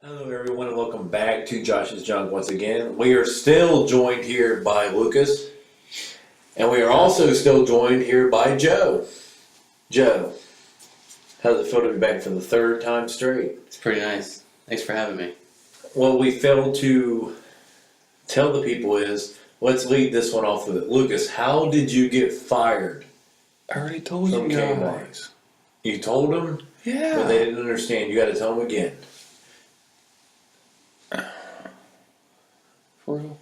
Hello everyone and welcome back to Josh's Junk once again. We are still joined here by Lucas, and we are also still joined here by Joe. Joe, how does it feel to be back for the third time straight? It's pretty nice. Thanks for having me. What we failed to tell the people is, let's lead this one off with it. Lucas, how did you get fired I already told from you Kmart? guys. You told them, Yeah. but they didn't understand. You got to tell them again. For real?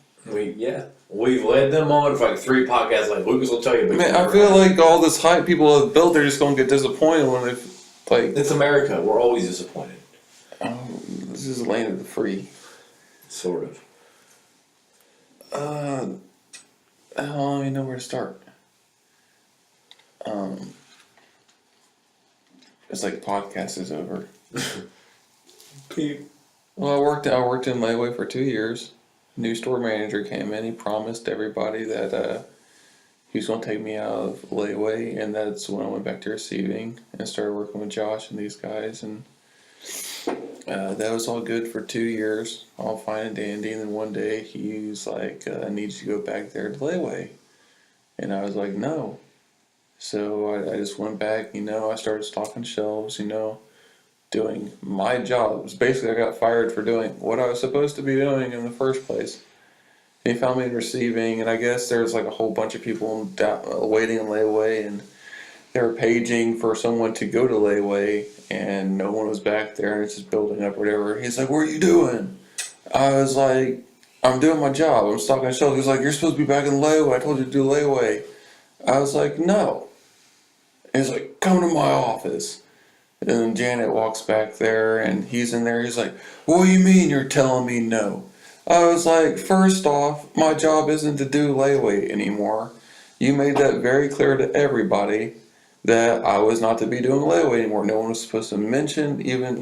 We've led them on for like 3 podcasts. Like Lucas will tell you, but Man, I feel like all this hype people have built, they're just gonna get disappointed when they like. it's America. We're always disappointed. This is the land of the free. Sort of. I don't even know where to start. It's like podcast is over. Well, I worked in Layaway for 2 years. New store manager came in. He promised everybody that he was going to take me out of Layaway, and that's when I went back to receiving and started working with Josh and these guys. And that was all good for 2 years, all fine and dandy. And then one day he was like, "I need you to go back there to Layaway," and I was like, "No." So I just went back. I started stocking shelves. Doing my job. It was basically, I got fired for doing what I was supposed to be doing in the first place. He found me in receiving, and I guess there's like a whole bunch of people waiting in Layaway, and they were paging for someone to go to Layaway, and no one was back there, and it's just building up or whatever. He's like, "What are you doing?" I was like, "I'm doing my job. I'm stocking shelves." He's like, "You're supposed to be back in Layaway. I told you to do Layaway." I was like, "No." And he's like, "Come to my office." And then Janet walks back there, and he's in there. He's like, "What do you mean you're telling me no?" I was like, "First off, my job isn't to do Layaway anymore. You made that very clear to everybody that I was not to be doing Layaway anymore. No one was supposed to mention even,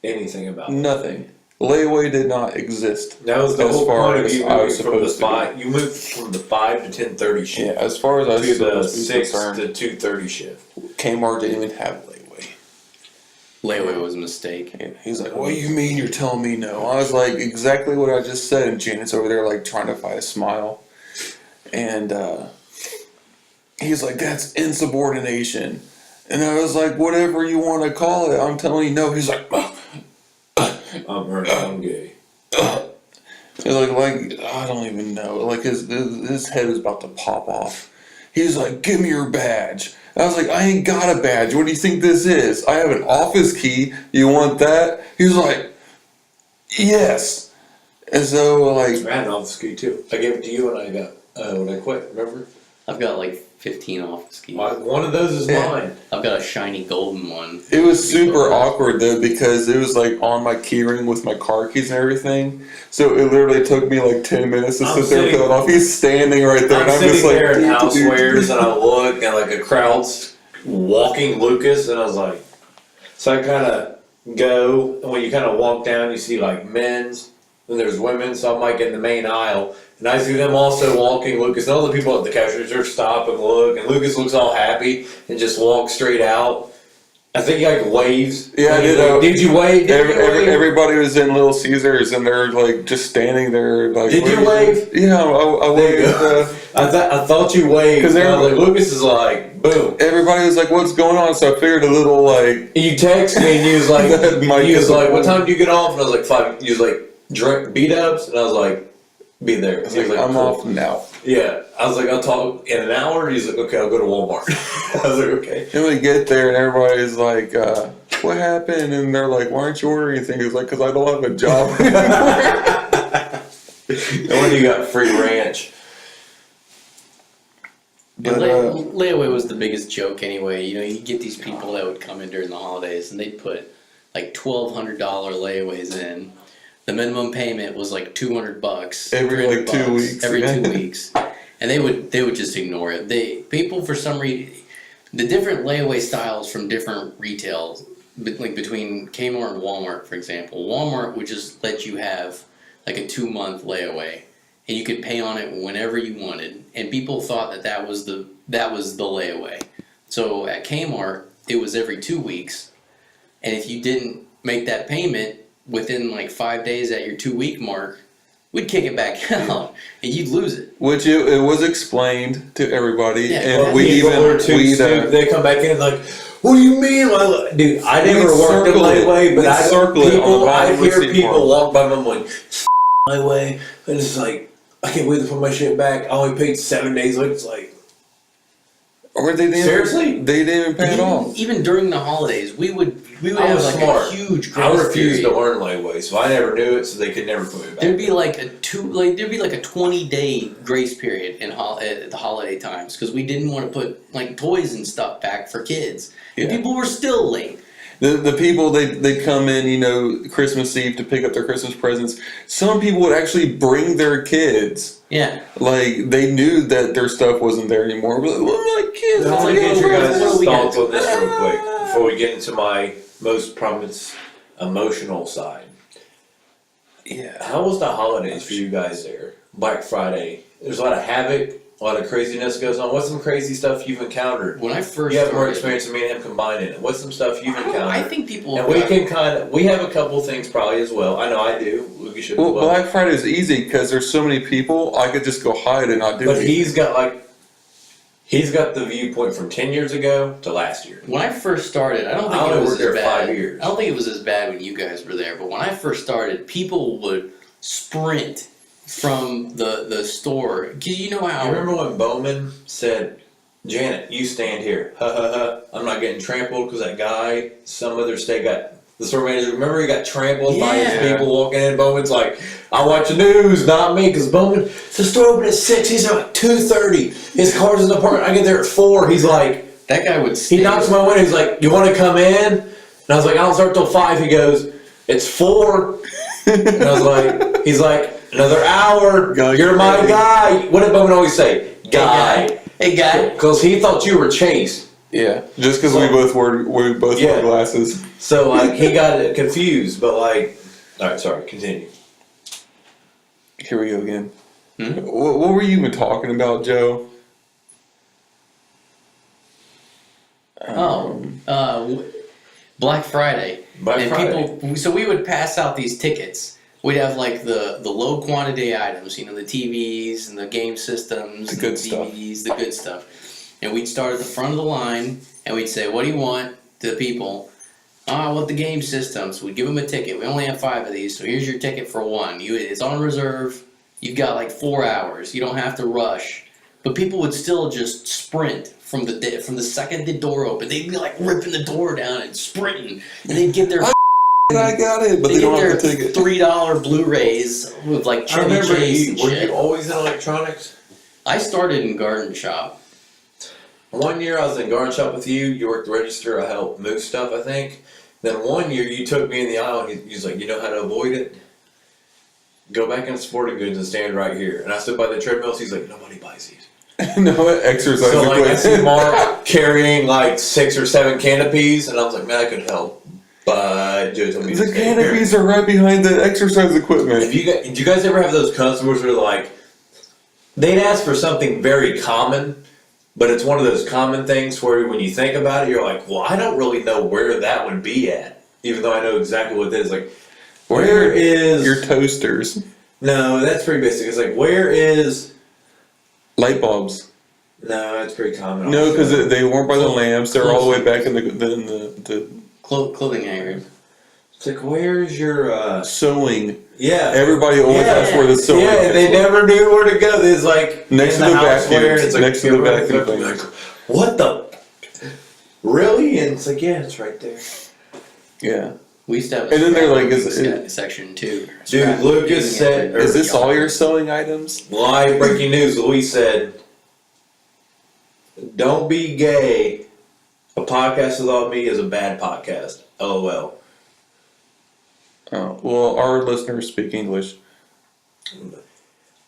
Anything about nothing. Layaway did not exist. That was the as whole far point of as you I was moving from the supposed to be. 5. You moved from the 5 to 10:30 shift. Yeah, as far as I was to the supposed to be 6 concerned, to 2:30 shift. Kmart didn't even have Layaway. Layaway was a mistake. Yeah, he's like, "What do you mean you're telling me no?" I was like, "Exactly what I just said." And Janet's over there like trying to fight a smile. And he's like, "That's insubordination." And I was like, "Whatever you want to call it, I'm telling you no." He's like, I'm hurt. I'm gay. he's like I don't even know. Like his head was about to pop off. He's like, "Give me your badge." I was like, "I ain't got a badge. What do you think this is? I have an office key. You want that?" He was like, "Yes." And so I had an office key too. I gave it to you when I quit. Remember? I've got like 15 office keys. One of those is mine. I've got a shiny golden one. it was super awkward though, because it was like on my key ring with my car keys and everything. So it literally took me like 10 minutes to sit there and fill it off. He's standing right there, and I'm sitting just like, there in "Dude, housewares, and I look, and like a crowd's walking Lucas, and I was like, so I kind of go, and when you kind of walk down, you see like men's, and there's women, so I'm like in the main aisle, and I see them also walking Lucas, and all the people at the cash register stop and look, and Lucas looks all happy and just walks straight out. I think he like waves. Yeah, I did. Did you wave? Everybody was in Little Caesars, and they're like just standing there. Like, Did you wave? Yeah, I waved. I thought you waved. Because like, Lucas is like, boom. Everybody was like, "What's going on?" So I figured a little like. You text me, and you was like, "What time do you get off?" And I was like, 5. You was like, "Drink beat ups," and I was like, "Be there." I was like, "I'm off now." Yeah, I was like, "I'll talk in an hour." He's like, "Okay, I'll go to Walmart." I was like, "Okay." And we get there, and everybody's like, "What happened?" And they're like, "Why aren't you ordering anything?" He's like, "Because I don't have a job." And when you got free ranch. But, Layaway was the biggest joke anyway. You get these people that would come in during the holidays, and they'd put like $1,200 layaways in. The minimum payment was like $200 every like 2 weeks. Every 2 weeks, and they would just ignore it. People for some reason, the different layaway styles from different retails, like between Kmart and Walmart, for example. Walmart would just let you have like a 2-month layaway, and you could pay on it whenever you wanted. And people thought that was the layaway. So at Kmart, it was every 2 weeks, and if you didn't make that payment within like 5 days at your 2-week mark, we'd kick it back out and you'd lose it. Which it was explained to everybody, Yeah, and well, we People even were too stupid. They come back in like, what do you mean? Dude, I never worked in layaway, but I hear people walk by them going, layaway, and it's like, I can't wait to put my shit back. I only paid 7 days late. It's like, or they didn't, seriously? they didn't even pay it off. Even during the holidays, we would I have was like smart. a huge I grace refused period. to learn layaway, so I never knew it, so they could never put me back. There'd be like a 20-day grace period at the holiday times because we didn't want to put like toys and stuff back for kids, and Yeah. people were still late. The people they come in, Christmas Eve to pick up their Christmas presents. Some people would actually bring their kids. Yeah, Like they knew that their stuff wasn't there anymore. But, well, my kids. I It's want like, to get your what are guys' we gonna thoughts do? on this real quick before we get into my most prominent emotional side. Yeah. How was the holidays for you guys there? Black Friday. There's a lot of havoc, a lot of craziness goes on. What's some crazy stuff you've encountered? when I first You have more started, experience than me and him combined in it. What's some stuff you've encountered? I think people. and we can we have a couple things probably as well. I know I do. We should Well, as well. Black Friday is easy because there's so many people. I could just go hide and not do But anything. he's got the viewpoint from 10 years ago to last year. When I first started, I don't think I it only was worked as there bad. 5 years. I don't think it was as bad when you guys were there. But when I first started, people would sprint from the store. 'Cause you know how. You remember when Bowman said, Janet, you stand here. Ha ha ha. I'm not getting trampled because that guy, some other state got, the store manager, remember he got trampled by his Yeah. people walking in. Bowman's like, I watch the news, not me. Because Bowman, the store opened at 6. He's there at 2:30. His car's in the apartment. I get there at 4. He's like, That guy would. he knocks on my window. He's like, you want to come in? And I was like, I don't start till 5. He goes, it's 4. And I was like, he's like, another hour. Guy, You're my crazy. guy. What did Bowman always say? Guy. Hey guy. Because he thought you were Chase. Yeah, just because we both wore Yeah. glasses. So like he got it confused, but like, all right, sorry, continue. Here we go again. Hmm? What were you even talking about, Joe? Black Friday. Black and Friday. people, so we would pass out these tickets. We'd have like the low quantity items, the TVs and the game systems, The good and stuff. DVDs, the good stuff. And we'd start at the front of the line and we'd say, what do you want to the people? Oh, I want the game systems. We'd give them a ticket. We only have 5 of these, so here's your ticket for 1. It's on reserve. You've got like 4 hours. You don't have to rush. But people would still just sprint from the second the door opened. They'd be like ripping the door down and sprinting, and they'd get their I got it, but they don't have the ticket. $3 Blu-rays with like I Chevy remember Chase you, and were shit. you always in electronics? I started in garden shop. One year I was in garden shop with you. You worked the register. I helped move stuff, I think. Then one year you took me in the aisle and he was like, you know how to avoid it? Go back into sporting goods and stand right here. And I stood by the treadmills. He's like, nobody buys these. No, exercise So like I see equipment. Mark carrying like 6 or 7 canopies, and I was like, man, I could help. But Joe told me to The stay here. canopies are right behind the exercise equipment. Did you guys ever have those customers who are like, they'd ask for something very common, but it's one of those common things where when you think about it, you're like, well, I don't really know where that would be at, even though I know exactly what it is. Like, where is your toasters? No, that's pretty basic. It's like, where is Light bulbs. No, that's pretty common. No, because also. they weren't by the lamps. They're all the way back in the Clothing hanger. It's like, where's your sewing. Yeah. Everybody always asks where the sewing Yeah, is. they never knew where to go. It's like Next in to the house vacuum. where it's like, Next to the vacuum like, cleaner. what the? Really? And it's like, yeah, it's right there. Yeah. We used to have a And then they're like, scrapbooking section too. Dude, Scrapbooking Lucas said- and- Is this all your sewing items? Live breaking news. Luis said, "Don't be gay. A podcast without me is a bad podcast." LOL. Oh, well, our listeners speak English.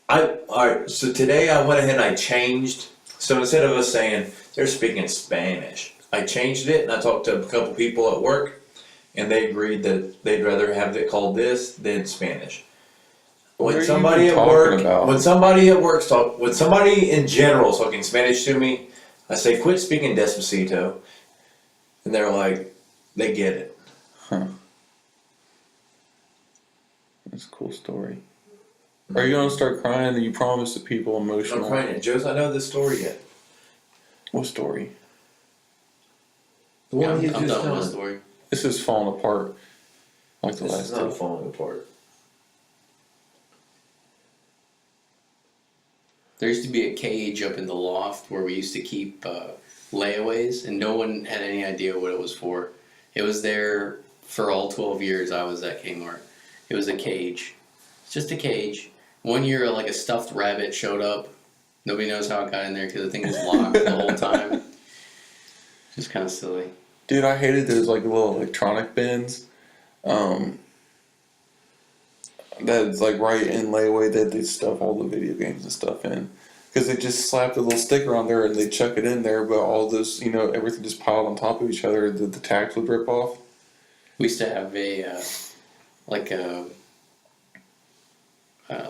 Alright, so today I went ahead and I changed. So instead of us saying they're speaking Spanish, I changed it and I talked to a couple people at work and they agreed that they'd rather have it called this than Spanish. What are When you somebody even at talking work, about? when somebody at work when somebody in general is talking Spanish to me, I say quit speaking Despacito, and they're like, they get it. Huh. That's a cool story. Are you gonna start crying? And you promised the people emotional. I'm crying yet. Joe's, I know this story yet. What story? The one I'm he's done just with the telling. story. This is falling apart. Like the This last is not two. falling apart. There used to be a cage up in the loft where we used to keep layaways, and no one had any idea what it was for. It was there for all 12 years I was at Kmart. It was a cage. It's just a cage. One year, like a stuffed rabbit showed up. Nobody knows how it got in there because the thing was locked the whole time. Just kind of silly. Dude, I hated those like little electronic bins. That's like right in layaway that they stuff all the video games and stuff in. Because they just slapped a little sticker on there and they chuck it in there, but all this, everything just piled on top of each other, the tags would rip off. We used to have a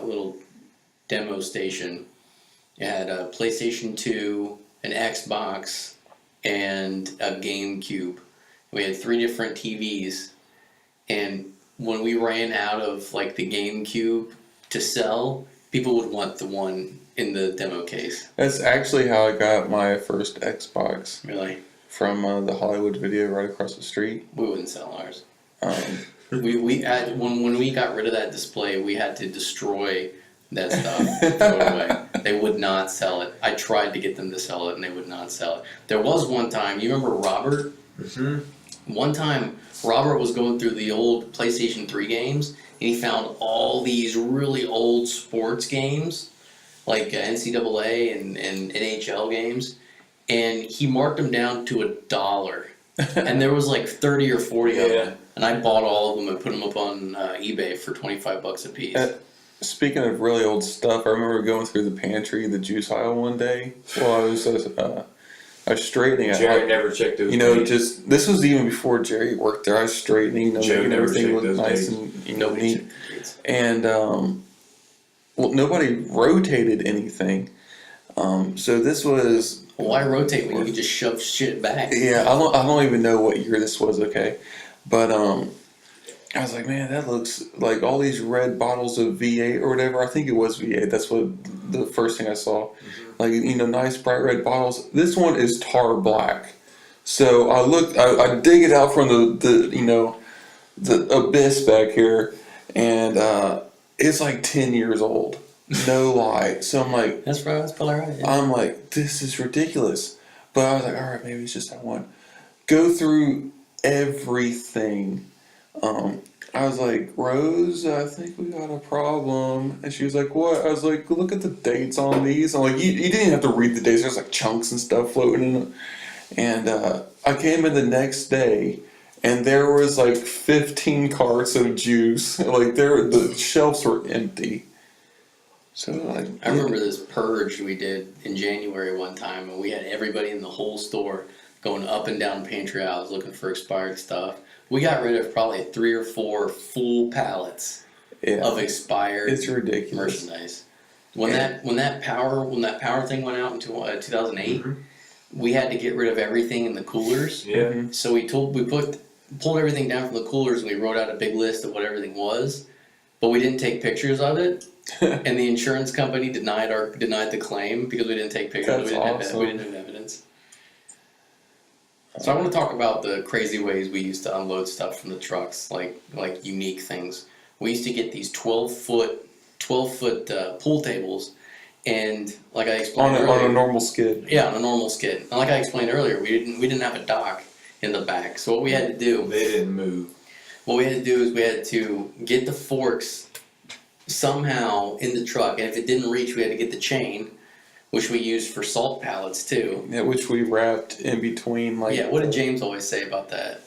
little demo station. It had a PlayStation 2, an Xbox, and a GameCube. We had 3 different TVs, and when we ran out of like the GameCube to sell, people would want the one in the demo case. That's actually how I got my first Xbox. Really? From the Hollywood Video right across the street. We wouldn't sell ours. Um, We had when we got rid of that display, we had to destroy that stuff, throw it away. They would not sell it. I tried to get them to sell it, and they would not sell it. There was one time. You remember Robert? Mm-hmm. One time, Robert was going through the old PlayStation 3 games, and he found all these really old sports games, like NCAA and NHL games, and he marked them down to $1. And there was like 30 or 40 of them, and I bought all of them and put them up on eBay for $25 a piece. Speaking of really old stuff, I remember going through the pantry, the juice aisle one day while I was straightening it. Jerry never checked those. Just this was even before Jerry worked there. I was straightening, Joe making never everything checked look those nice days. and Nobody neat. checked the kids. And well, nobody rotated anything. So this was. Why rotate when you can just shove shit back? Yeah, I don't even know what year this was. Okay, but I was like, man, that looks like all these red bottles of V8 or whatever. I think it was V8. That's what the first thing I saw. Mm-hmm. Like, nice bright red bottles. This one is tar black. So I looked, I dig it out from the abyss back here, and it's like 10 years old. No lie. So I'm like, That's probably right. Yeah. I'm like, this is ridiculous. But I was like, all right, maybe it's just that one. Go through everything. I was like, Rose, I think we got a problem. And she was like, what? I was like, look at the dates on these. I'm like, you didn't have to read the dates. There's like chunks and stuff floating in it. And I came in the next day, and there was like 15 carts of juice. Like, the shelves were empty. So like, I remember this purge we did in January one time, and we had everybody in the whole store going up and down pantry aisles looking for expired stuff. We got rid of probably 3 or 4 full pallets of expired it's ridiculous. merchandise. When that power thing went out in 2008, we had to get rid of everything in the coolers. Yeah. So pulled everything down from the coolers, and we wrote out a big list of what everything was, but we didn't take pictures of it. And the insurance company denied the claim because we didn't take pictures. That's We didn't have evidence. So I want to talk about the crazy ways we used to unload stuff from the trucks, like unique things. We used to get these 12-foot pool tables, and like I explained earlier, on a normal skid. Yeah, on a normal skid. And like I explained earlier, we didn't have a dock in the back. So what we had to do, They didn't move. what we had to do is we had to get the forks somehow in the truck, and if it didn't reach, we had to get the chain, which we used for salt pallets too. Yeah, which we wrapped in between, like. Yeah, what did James always say about that?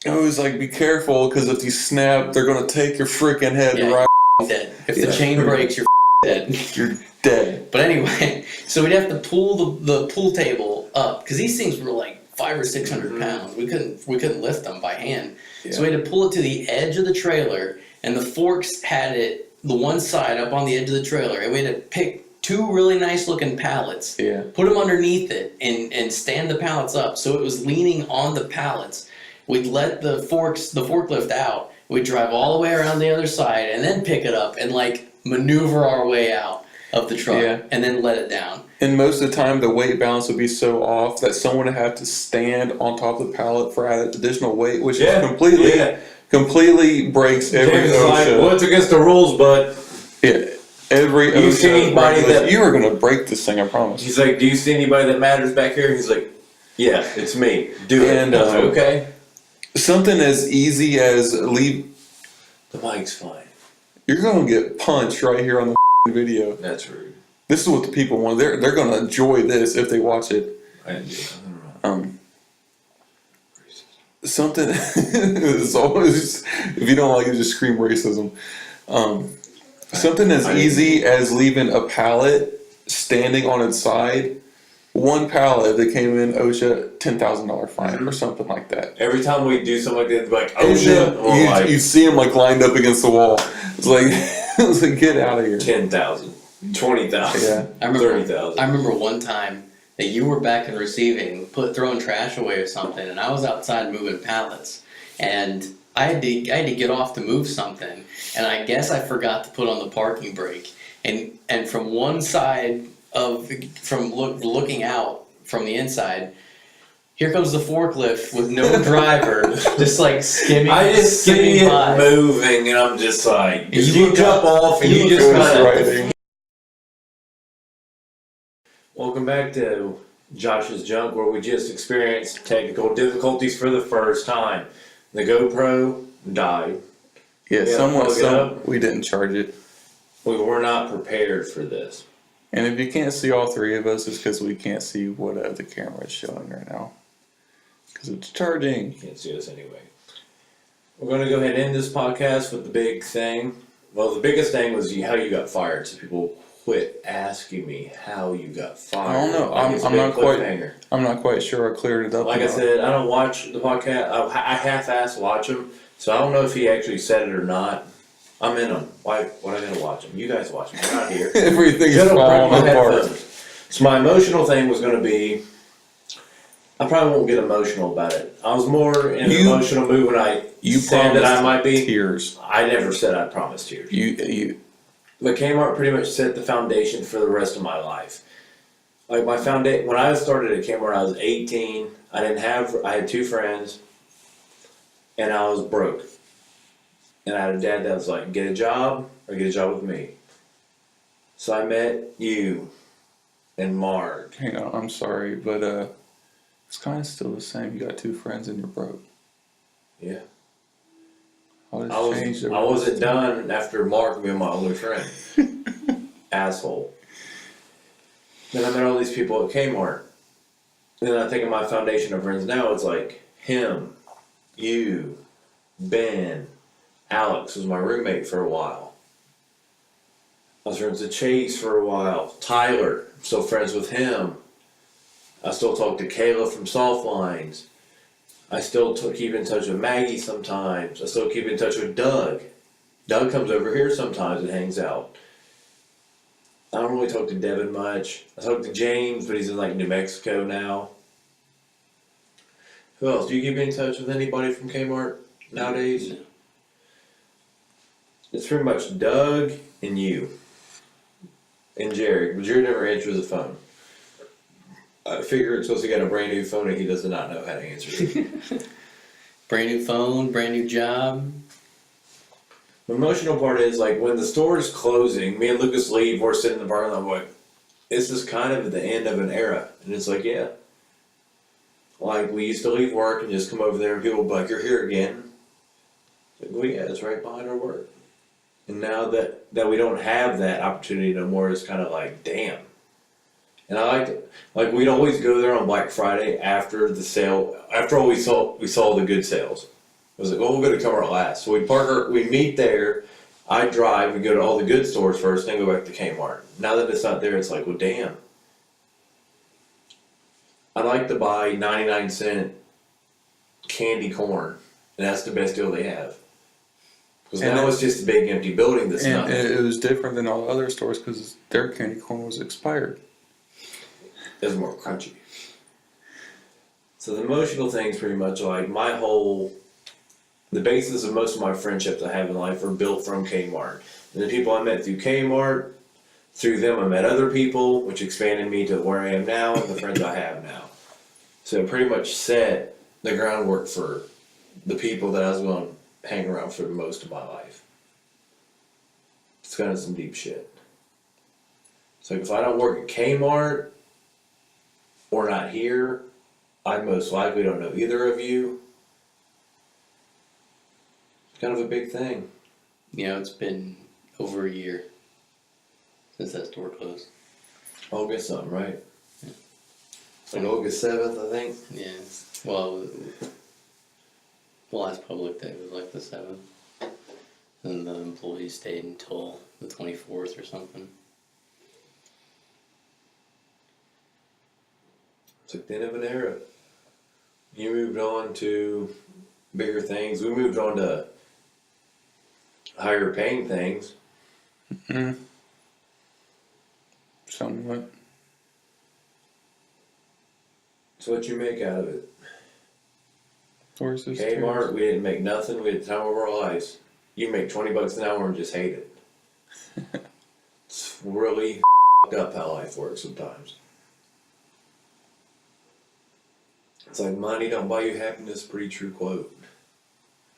I was like, be careful, because if you snap, they're gonna take your freaking head right. You're dead. If the chain breaks, you're dead. You're dead. But anyway, so we'd have to pull the pool table up, because these things were like 500 or 600 pounds. We couldn't lift them by hand. Yeah. So we had to pull it to the edge of the trailer, and the forks had it the one side up on the edge of the trailer, and we had to pick 2 really nice looking pallets, put them underneath it, and stand the pallets up so it was leaning on the pallets. We'd let the forklift out. We'd drive all the way around the other side and then pick it up and like maneuver our way out of the truck and then let it down. And most of the time, the weight balance would be so off that someone would have to stand on top of the pallet for additional weight, which is completely breaks every James is like, OSHA. well, it's against the rules, but Every you see anybody that you are going to break this thing, I promise. he's like, do you see anybody that matters back here? He's like, yeah, it's me. Do it. And, I was like, okay. Something as easy as leave. The mic's fine. You're going to get punched right here on the video. That's rude. This is what the people want. They're going to enjoy this if they watch it. I didn't do nothing wrong. Something is always, if you don't like it, just scream racism. Something as easy as leaving a pallet standing on its side. One pallet that came in OSHA, $10,000 fine or something like that. Every time we do something like that, it's like, And OSHA, then or like you see them like lined up against the wall. It's like, it's like get out of here. 10,000, 20,000, Yeah. 30,000. I remember one time that you were back in receiving, throwing trash away or something, and I was outside moving pallets, and I had to get off to move something, and I guess I forgot to put on the parking brake, and from one side looking out from the inside, here comes the forklift with no driver, just like skimming. I just see it by. moving, and I'm just like, You you jump off, and you just Ghostwriting. Welcome back to Josh's Junk, where we just experienced technical difficulties for the first time. The GoPro died. Yeah, plug it up. we didn't charge it. We were not prepared for this. And if you can't see all three of us, it's because we can't see what the camera is showing right now. Because it's charging. You can't see us anyway. We're going to go ahead and end this podcast with the big thing. Well, the biggest thing was how you got fired. So people quit asking me how you got fired. I don't know. Like, it's a big I'm not quite sure I cleared it up. Like I said, I don't watch the podcast. I half-ass watch them, so I don't know if he actually said it or not. I'm in them. Why am I gonna watch them? You guys watch them. You're not here. Everything's Shut up, falling crack my apart. headphones. So my emotional thing was gonna be, I probably won't get emotional about it. I was more in an emotional mood when I said that I might be. Tears. I never said I promised tears. But Kmart pretty much set the foundation for the rest of my life. Like my foundation, when I started at Kmart, I was 18. I had 2 friends, and I was broke. And I had a dad that was like, get a job or get a job with me. So I met you and Mark. Hang on, I'm sorry, but it's kind of still the same. You got 2 friends and you're broke. Yeah. I wasn't done after Mark being my only friend. Asshole. Then I met all these people at Kmart. And then I think of my foundation of friends now, it's like him, you, Ben, Alex was my roommate for a while. I was friends with Chase for a while. Tyler, I'm still friends with him. I still talk to Kayla from Soft Lines. I still keep in touch with Maggie sometimes. I still keep in touch with Doug. Doug comes over here sometimes and hangs out. I don't really talk to Devin much. I talk to James, but he's in like New Mexico now. Who else? Do you keep in touch with anybody from Kmart nowadays? No. It's pretty much Doug and you. And Jared. But Jared never answers the phone. I figure it's supposed to get a brand new phone and he does not know how to answer it. Brand new phone, brand new job. The emotional part is like when the store is closing, me and Lucas leave, we're sitting in the bar and I'm like, this is kind of the end of an era. And it's like, yeah. Like we used to leave work and just come over there and people would be like, you're here again. Like, well, yeah, it's right behind our work. And now that we don't have that opportunity no more, it's kind of like, damn. And I liked it. Like we'd always go there on Black Friday after the sale. After all we saw the good sales. I was like, well, we're going to cover it last. So we meet there. I drive. We go to all the good stores first, then go back to Kmart. Now that it's not there, it's like, well, damn. I like to buy 99-cent candy corn, and that's the best deal they have. Because now it's just a big empty building that's and nothing. it was different than all the other stores because their candy corn was expired. It's more crunchy. So the emotional thing's pretty much like my whole the basis of most of my friendships I have in life are built from Kmart. And the people I met through Kmart, through them I met other people, which expanded me to where I am now and the friends I have now. So it pretty much set the groundwork for the people that I was going to hang around for most of my life. It's kind of some deep shit. It's like if I don't work at Kmart or not here, I most likely don't know either of you. It's kind of a big thing. You know, it's been over a year since that store closed. August something, right? Yeah. Like August 7th, I think. Yeah. Well, the last public day was like the 7th. And the employees stayed until the 24th or something. It's like the end of an era. You moved on to bigger things. We moved on to higher paying things. Mm-hmm. Somewhat. So what you make out of it? Where's this? Kmart, we didn't make nothing. We had the time of our lives. You make $20 an hour and just hate it. It's really up how life works sometimes. It's like money don't buy you happiness, pretty true quote.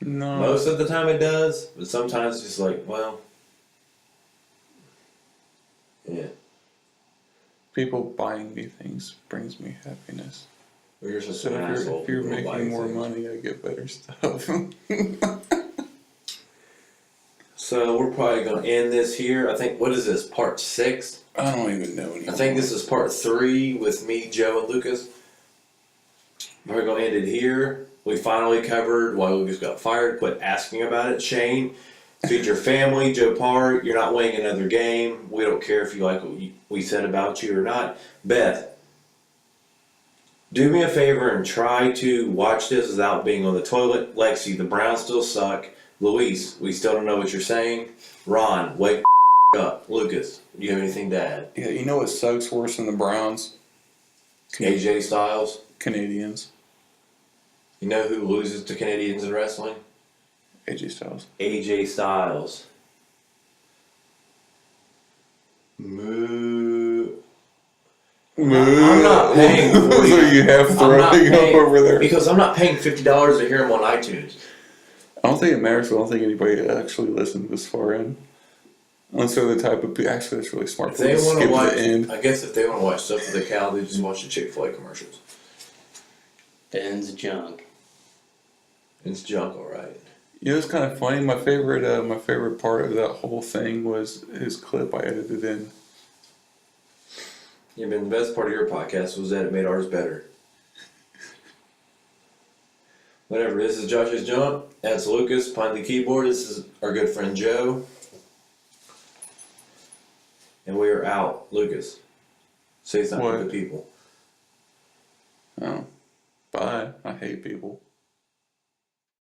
No. Most of the time it does, but sometimes it's just like, well, yeah. People buying me things brings me happiness. Well, you're such So an asshole. if you're People buy making more things. money, I get better stuff. So we're probably going to end this here. I think, what is this, part 6? I don't even know anymore. I think this is part 3 with me, Joe, and Lucas. We're going to end it here. We finally covered why Lucas got fired. Quit asking about it. Shane, feed your family. Joe Parr, you're not winning another game. We don't care if you like what we said about you or not. Beth, do me a favor and try to watch this without being on the toilet. Lexi, the Browns still suck. Luis, we still don't know what you're saying. Ron, wake up. Lucas, do you have anything to add? Yeah, you know what sucks worse than the Browns? AJ Styles. Canadians. You know who loses to Canadians in wrestling? AJ Styles. AJ Styles. Moo. I'm not paying for So you have I'm not throwing up paying- over there. Because I'm not paying $50 to hear him on iTunes. I don't think it matters. I don't think anybody actually listened this far in. Unless they're the type of people. Actually, that's really smart. If they want to Skip watch, the end. I guess if they want to watch stuff with the cow, they just watch the Chick-fil-A commercials. Ben's junk. It's junk, alright. You know, it's kind of funny. My favorite part of that whole thing was his clip I edited in. Yeah, but the best part of your podcast was that it made ours better. Whatever, this is Josh's Junk. That's Lucas behind the keyboard. This is our good friend Joe. And we are out. Lucas, say something to the people. Oh, bye. I hate people.